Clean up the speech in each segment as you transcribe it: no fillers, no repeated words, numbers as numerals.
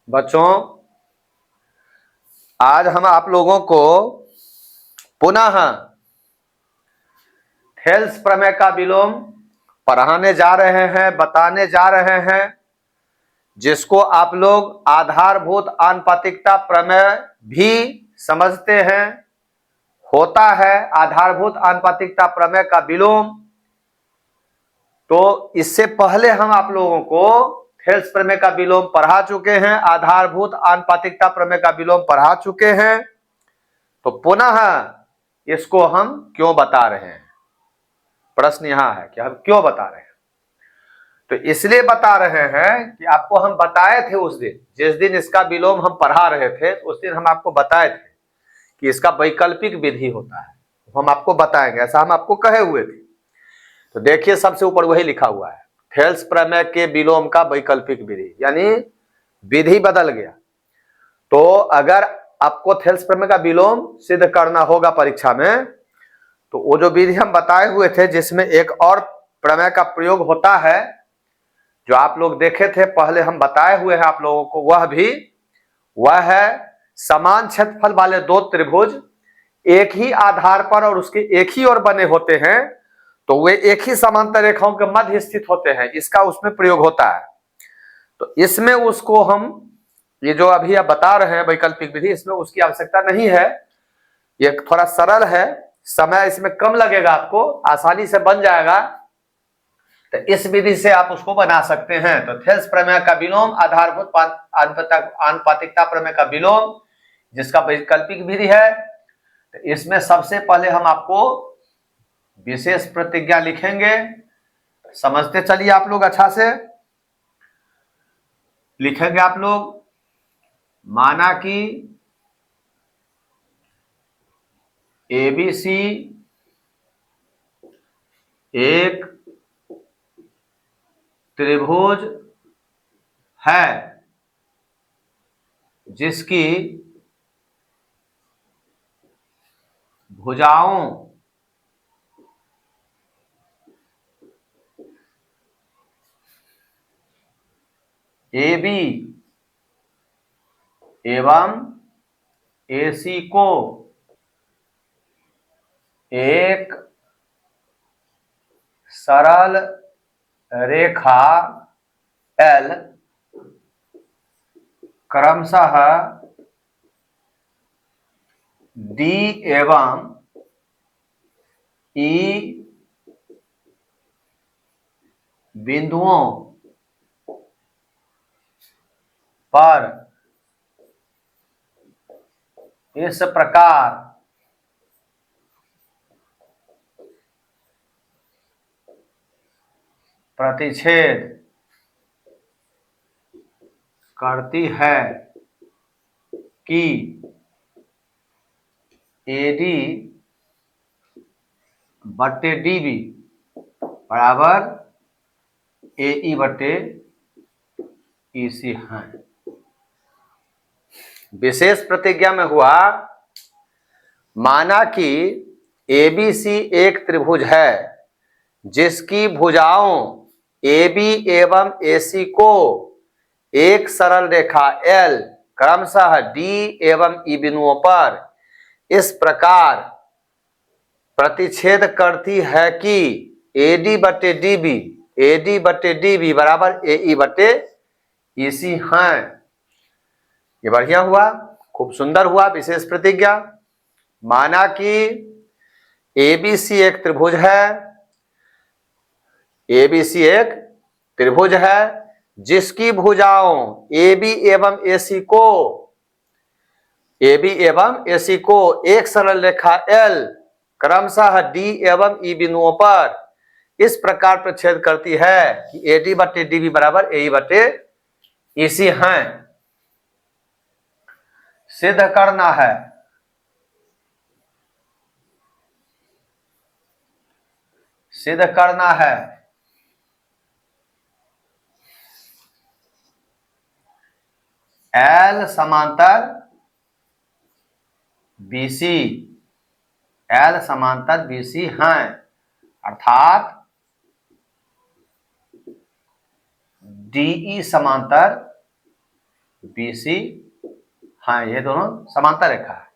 बच्चों, आज हम आप लोगों को पुनः थेल्स प्रमेय का विलोम पढ़ाने जा रहे हैं, बताने जा रहे हैं, जिसको आप लोग आधारभूत आनुपातिकता प्रमेय भी समझते हैं। होता है आधारभूत आनुपातिकता प्रमेय का विलोम। तो इससे पहले हम आप लोगों को थेल्स प्रमेय का विलोम पढ़ा चुके हैं, आधारभूत आनुपातिकता प्रमेय का विलोम पढ़ा चुके हैं। तो पुनः इसको हम क्यों बता रहे हैं? प्रश्न यहां है कि हम क्यों बता रहे हैं। तो इसलिए बता रहे हैं कि आपको हम बताए थे उस दिन, जिस दिन इसका विलोम हम पढ़ा रहे थे, उस दिन हम आपको बताए थे कि इसका वैकल्पिक विधि होता है। हम आपको बताएंगे, ऐसा हम आपको कहे हुए थे। तो देखिए, सबसे ऊपर वही लिखा हुआ है, थेल्स प्रमेय के विलोम का वैकल्पिक विधि, यानी विधि बदल गया। तो अगर आपको थेल्स प्रमेय का विलोम सिद्ध करना होगा परीक्षा में, तो वो जो विधि हम बताए हुए थे, जिसमें एक और प्रमेय का प्रयोग होता है, जो आप लोग देखे थे पहले, हम बताए हुए हैं आप लोगों को, वह है समान क्षेत्रफल वाले दो त्रिभुज एक ही आधार पर और उसके एक ही ओर बने होते हैं, तो वे एक ही समांतर रेखाओं के मध्य स्थित होते हैं। इसका उसमें प्रयोग होता है। तो इसमें उसको हम, ये जो अभी आप बता रहे हैं वैकल्पिक विधि, इसमें उसकी आवश्यकता नहीं है। ये थोड़ा सरल है, समय इसमें कम लगेगा, आपको आसानी से बन जाएगा। तो इस विधि से आप उसको बना सकते हैं। तो थेल्स प्रमेय का विलोम, आधारभूत आनुपातिकता प्रमेय का विलोम, जिसका वैकल्पिक विधि है। तो इसमें सबसे पहले हम आपको विशेष प्रतिज्ञा लिखेंगे। समझते चलिए आप लोग, अच्छा से लिखेंगे आप लोग। माना कि एबीसी एक त्रिभुज है जिसकी भुजाओं AB एवं AC को एक सरल रेखा L क्रमशः D एवं E बिंदुओं पर इस प्रकार प्रतिच्छेद करती है कि AD बटे DB बराबर AE बटे EC है। विशेष प्रतिज्ञा में हुआ, माना कि ABC एक त्रिभुज है जिसकी भुजाओं AB एवं AC को एक सरल रेखा L क्रमशः D एवं E बिंदुओं पर इस प्रकार प्रतिच्छेद करती है कि AD बटे DB बराबर AE बटे EC है। ये बढ़िया हुआ, खूब सुंदर हुआ विशेष प्रतिज्ञा। माना कि ABC एक त्रिभुज है, ABC एक त्रिभुज है जिसकी भुजाओं AB एवं AC को एक सरल रेखा L क्रमशः D एवं E बिंदुओं पर इस प्रकार प्रतिच्छेद करती है कि AD बटे DB बराबर AE बटे EC है। सिद्ध करना है। सिद्ध करना है L समांतर BC, L समांतर BC हैं, अर्थात DE समांतर BC, हाँ ये दोनों समांतर रेखा है।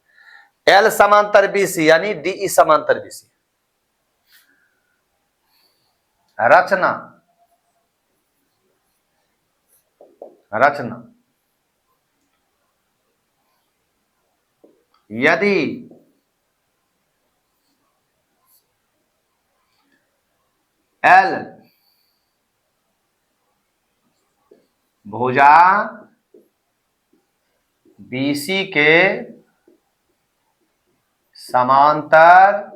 L समांतर BC यानी DE समांतर BC। रचना, रचना, यदि L भुजा BC के समांतर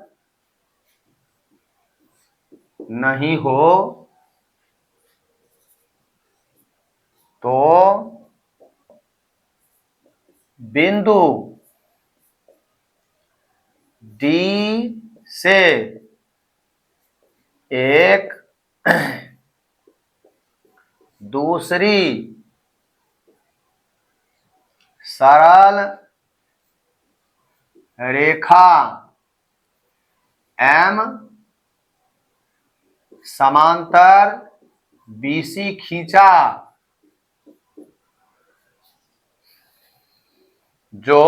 नहीं हो तो बिंदु D से एक दूसरी सरल रेखा M समांतर BC खींचा, जो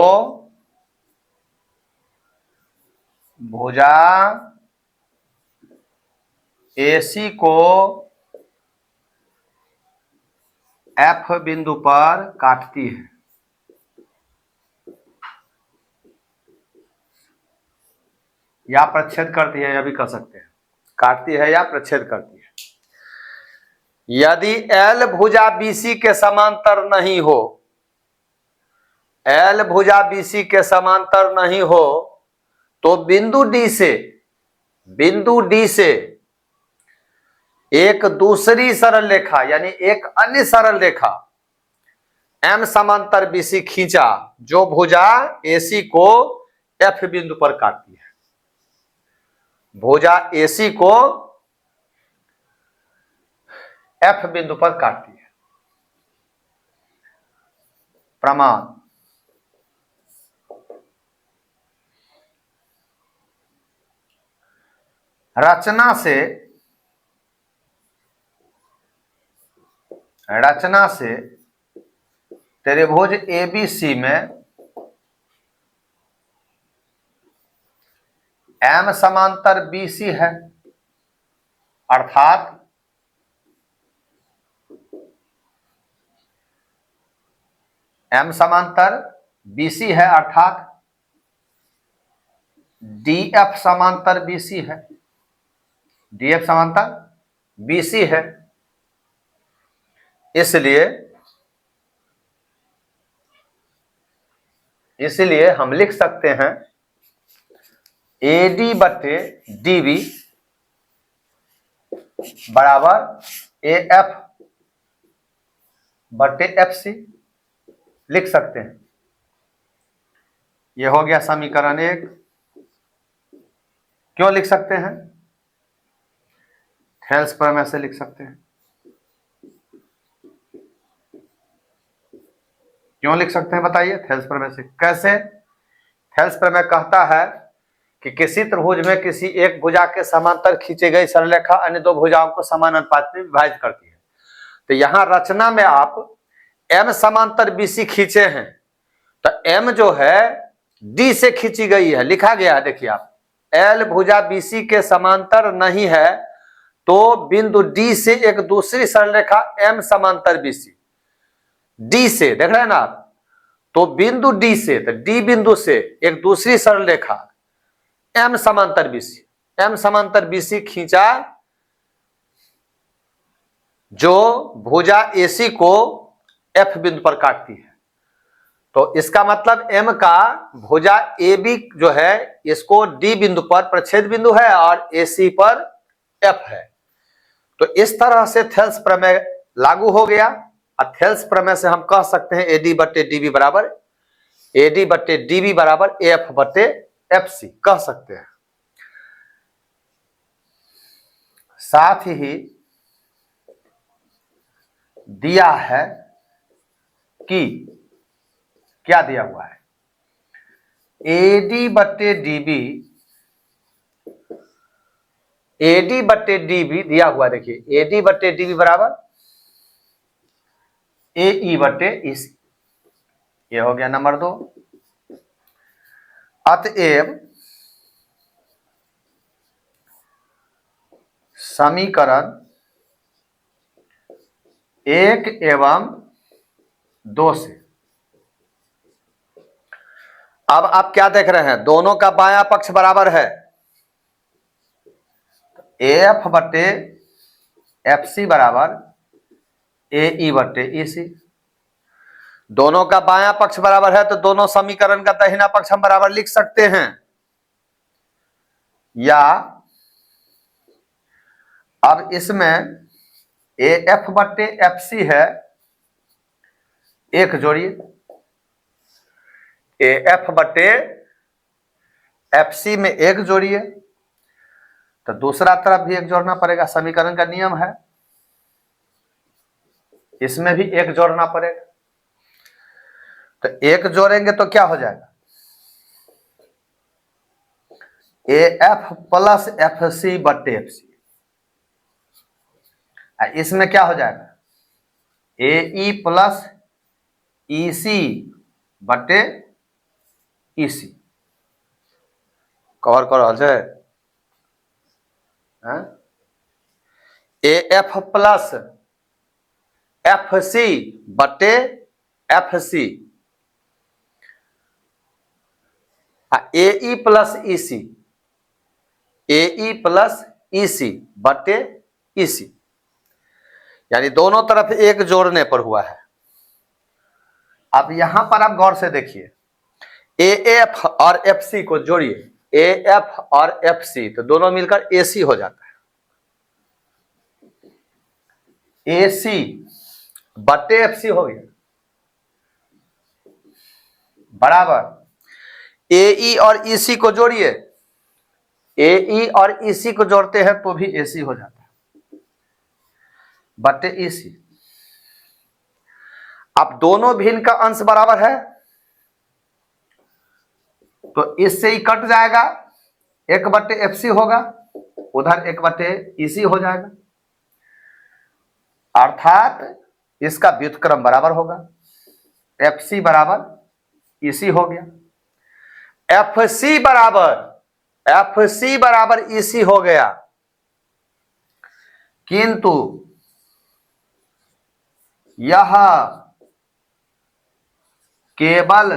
भुजा AC को F बिंदु पर काटती है। या प्रच्छेद करती है, यह भी कह सकते हैं, काटती है या प्रच्छेद करती है। यदि L भुजा BC के समांतर नहीं हो, L भुजा BC के समांतर नहीं हो तो बिंदु D से एक दूसरी सरल रेखा यानी एक अन्य सरल रेखा M समांतर BC खींचा, जो भुजा AC को F बिंदु पर काटती है। भुजा AC को F बिंदु पर काटती है। प्रमाण, रचना से त्रिभुज ABC में M समांतर BC है, अर्थात M समांतर BC है, अर्थात DF समांतर BC है, DF समांतर BC है। इसलिए हम लिख सकते हैं AD बटे DB बराबर AF बटे FC लिख सकते हैं। यह हो गया समीकरण 1। क्यों लिख सकते हैं? थेल्स प्रमेय से लिख सकते हैं। क्यों लिख सकते हैं बताइए? थेल्स प्रमेय से। कैसे? थेल्स प्रमेय कहता है कि किसी त्रिभुज में किसी एक भुजा के समांतर खींची गई सरल रेखा अन्य दो भुजाओं को समान अनुपात में विभाजित करती है। तो यहां रचना में आप M समांतर BC खींचे हैं, तो M जो है D से खींची गई है, लिखा गया है, देखिए आप, L भुजा BC के समांतर नहीं है तो बिंदु D से एक दूसरी सरल रेखा M समांतर BC, D से, देख रहे हैं ना आप, तो बिंदु D से, तो D बिंदु से एक दूसरी सरल रेखा M समांतर BC खींचा, जो भुजा AC को F बिंदु पर काटती है। तो इसका मतलब M का भुजा AB जो है इसको D बिंदु पर प्रच्छेद बिंदु है और AC पर F है। तो इस तरह से थेल्स प्रमेय लागू हो गया। और थेल्स प्रमेय से हम कह सकते हैं AD बटे DB बराबर AF बटे FC कह सकते हैं। साथ ही दिया है कि क्या दिया हुआ है, AD बटे DB दिया हुआ, देखिए AD बटे DB बराबर AE बटे EC। ये हो गया नंबर 2। अतएव समीकरण 1 एवं 2 से, अब आप क्या देख रहे हैं, दोनों का बायां पक्ष बराबर है, एफ बटे एफ सी बराबर ए ई बटे ई सी। दोनों का बायां पक्ष बराबर है तो दोनों समीकरण का दाहिना पक्ष हम बराबर लिख सकते हैं, या अब इसमें ए एफ बटे एफ सी है, एक जोड़िए, ए एफ बटे एफ सी में एक जोड़िए, तो दूसरा तरफ भी एक जोड़ना पड़ेगा, समीकरण का नियम है, इसमें भी एक जोड़ना पड़ेगा। तो एक जोड़ेंगे तो क्या हो जाएगा, A F plus F C बटे एफ सी, इसमें क्या हो जाएगा, ए ई प्लस ई सी बटे ई सी। कवर कर रहा है, A F plus F C बटे F C, A E plus E C, A E plus E C बटे ई सी, यानी दोनों तरफ एक जोड़ने पर हुआ है। अब यहां पर आप गौर से देखिए, ए एफ और एफ सी को जोड़िए, ए एफ और एफ सी, तो दोनों मिलकर ए सी हो जाता है, ए सी बटे एफ सी हो गया, बराबर ए ई और ई सी को जोड़िए, ए ई और ई सी को जोड़ते हैं तो भी ए सी हो जाता है, बटे ई सी। अब दोनों भिन्न का अंश बराबर है तो इससे ही कट जाएगा, एक बटे एफ सी होगा, उधर एक बटे ई सी हो जाएगा, अर्थात इसका व्युत्क्रम बराबर होगा, एफ सी बराबर ई सी हो गया, एफ सी बराबर ई सी हो गया, किंतु यह केवल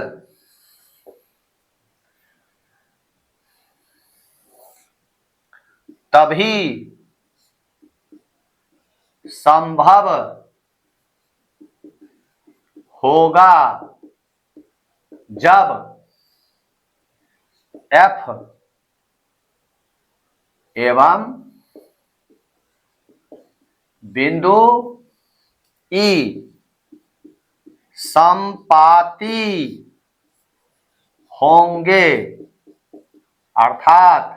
तभी संभव होगा जब एफ एवं बिंदु ई समपाती होंगे, अर्थात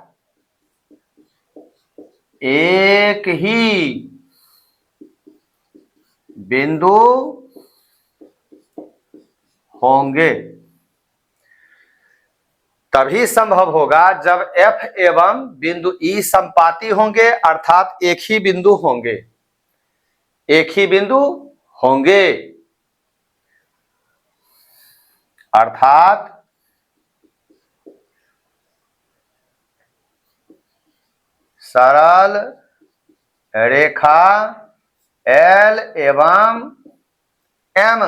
एक ही बिंदु होंगे। तभी संभव होगा जब एफ एवं बिंदु ई समपाती होंगे, अर्थात एक ही बिंदु होंगे, एक ही बिंदु होंगे, अर्थात सरल रेखा एल एवं एम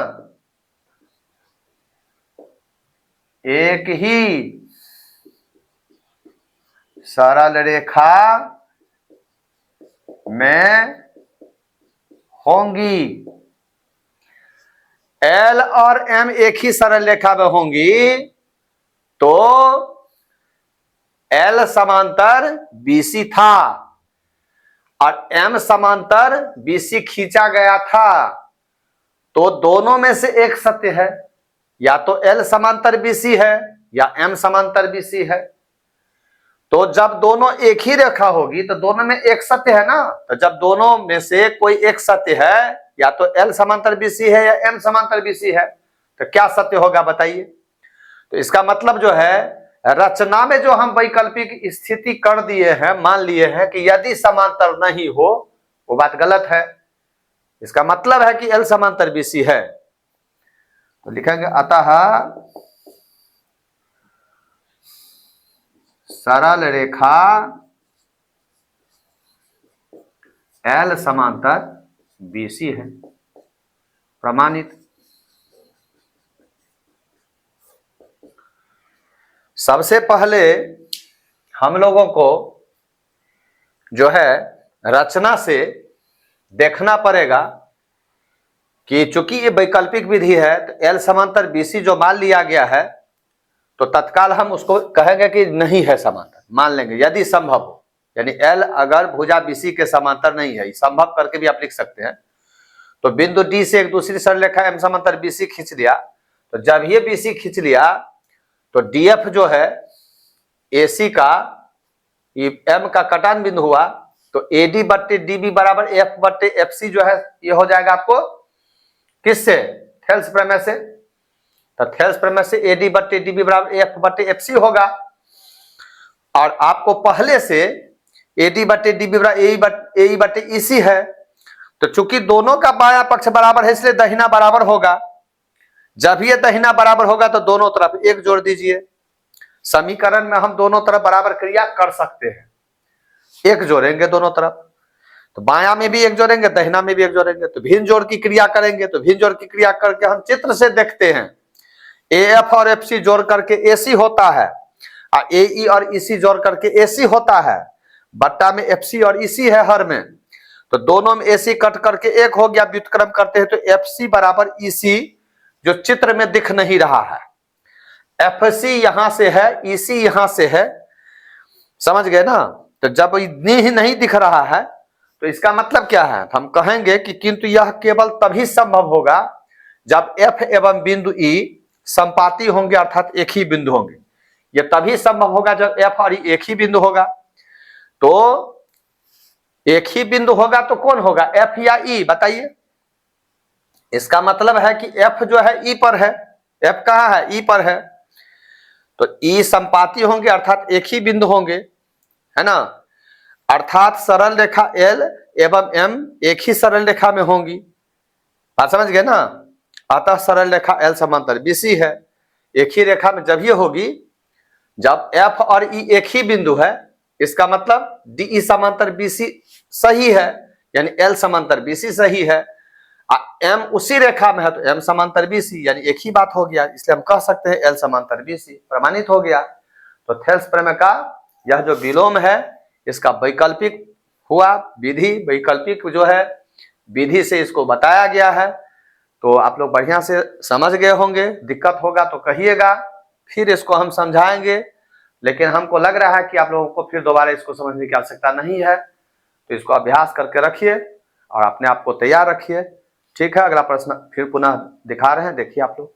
एक ही सरल रेखा में होंगी। एल और एम एक ही सरल रेखा में होंगी तो एल समांतर बीसी था और एम समांतर बीसी खींचा गया था, तो दोनों में से एक सत्य है, या तो एल समांतर बीसी है या एम समांतर बीसी है। तो जब दोनों एक ही रेखा होगी तो दोनों में एक सत्य है ना, तो जब दोनों में से कोई एक सत्य है, या तो एल समांतर बीसी है या एम समांतर बीसी है, तो क्या सत्य होगा बताइए। तो इसका मतलब जो है, रचना में जो हम वैकल्पिक स्थिति कर दिए हैं, मान लिए हैं कि यदि समांतर नहीं हो, वो बात गलत है। इसका मतलब है कि एल समांतर बीसी है, तो लिखेंगे अतः सरल रेखा L समांतर BC है, प्रमाणित। सबसे पहले हम लोगों को जो है रचना से देखना पड़ेगा कि चूंकि ये वैकल्पिक विधि है तो L समांतर BC जो मान लिया गया है तो तत्काल हम उसको कहेंगे कि नहीं है समांतर, मान लेंगे यदि संभव हो। यानी L अगर भुजा BC के समांतर नहीं है, संभव करके भी आप लिख सकते हैं। तो बिंदु D से एक दूसरी सरल रेखा M समांतर BC खींच लिया, तो जब ये BC खींच लिया तो DF जो है AC का M का कटान बिंदु हुआ, तो AD बट्टे DB बराबर F बट्टे FC जो है ये हो जाएगा आपको किससे, थेल्स प्रमेय से। तो थेल्स प्रमेय से AD बट्टे DB बराबर F बट्टे FC होगा। और आपको पहले से AD बट्टे DB बराबर AE बट्टे EC है, तो चूंकि दोनों का बायां पक्ष बराबर है इसलिए दाहिना बराबर होगा। जब ये दाहिना बराबर होगा तो दोनों तरफ एक जोड़ दीजिए। समीकरण में हम दोनों तरफ बराबर क्रिया कर सकते हैं, एक जोड़ेंगे दोनों तरफ, तो बायां में भी एक जोड़ेंगे, दाहिना में भी एक जोड़ेंगे, तो भिन्न जोड़ की क्रिया करेंगे। तो भिन्न जोड़ की क्रिया करके हम चित्र से देखते हैं AF और FC जोड़ करके AC होता है, और AE और EC जोड़ करके AC होता है, बट्टा में FC और EC है हर में, तो दोनों में AC कट करके एक हो गया। व्युत्क्रम करते हैं तो FC बराबर EC जो चित्र में दिख नहीं रहा है, FC यहां से है, EC यहां से है, समझ गए ना। तो जब ये नहीं दिख रहा है तो इसका मतलब क्या है, हम कहेंगे कि किंतु यह केवल तभी संभव होगा जब F एवं बिंदु E संपाती होंगे, अर्थात एक ही बिंदु होंगे। यह तभी संभव होगा जब F और E एक ही बिंदु होगा। तो एक ही बिंदु होगा तो कौन होगा, F या E, बताइए। इसका मतलब है कि F जो है E पर है, F कहाँ है, E पर है, तो E संपाती होंगे अर्थात एक ही बिंदु होंगे, है ना। अर्थात सरल रेखा L एवं M एक ही सरल रेखा में होंगी, बात समझ गए ना। अतः सरल रेखा L समांतर BC है, एक ही रेखा में जब ये होगी जब F और E एक ही बिंदु है, इसका मतलब DE समांतर BC सही है, यानी L समांतर BC सही है। M उसी रेखा में है तो M समांतर BC, यानी एक ही बात हो गया, इसलिए हम कह सकते हैं L समांतर BC, प्रमाणित हो गया। तो थेल्स प्रमेय का यह जो विलोम है इसका वैकल्पिक हुआ, विधि वैकल्पिक जो है विधि से इसको बताया गया है। तो आप लोग बढ़िया से समझ गए होंगे, दिक्कत होगा तो कहिएगा, फिर इसको हम समझाएंगे। लेकिन हमको लग रहा है कि आप लोगों को फिर दोबारा इसको समझने की आवश्यकता नहीं है, तो इसको अभ्यास करके रखिए और अपने आप को तैयार रखिए। ठीक है, अगला प्रश्न फिर पुनः दिखा रहे हैं, देखिए आप लोग।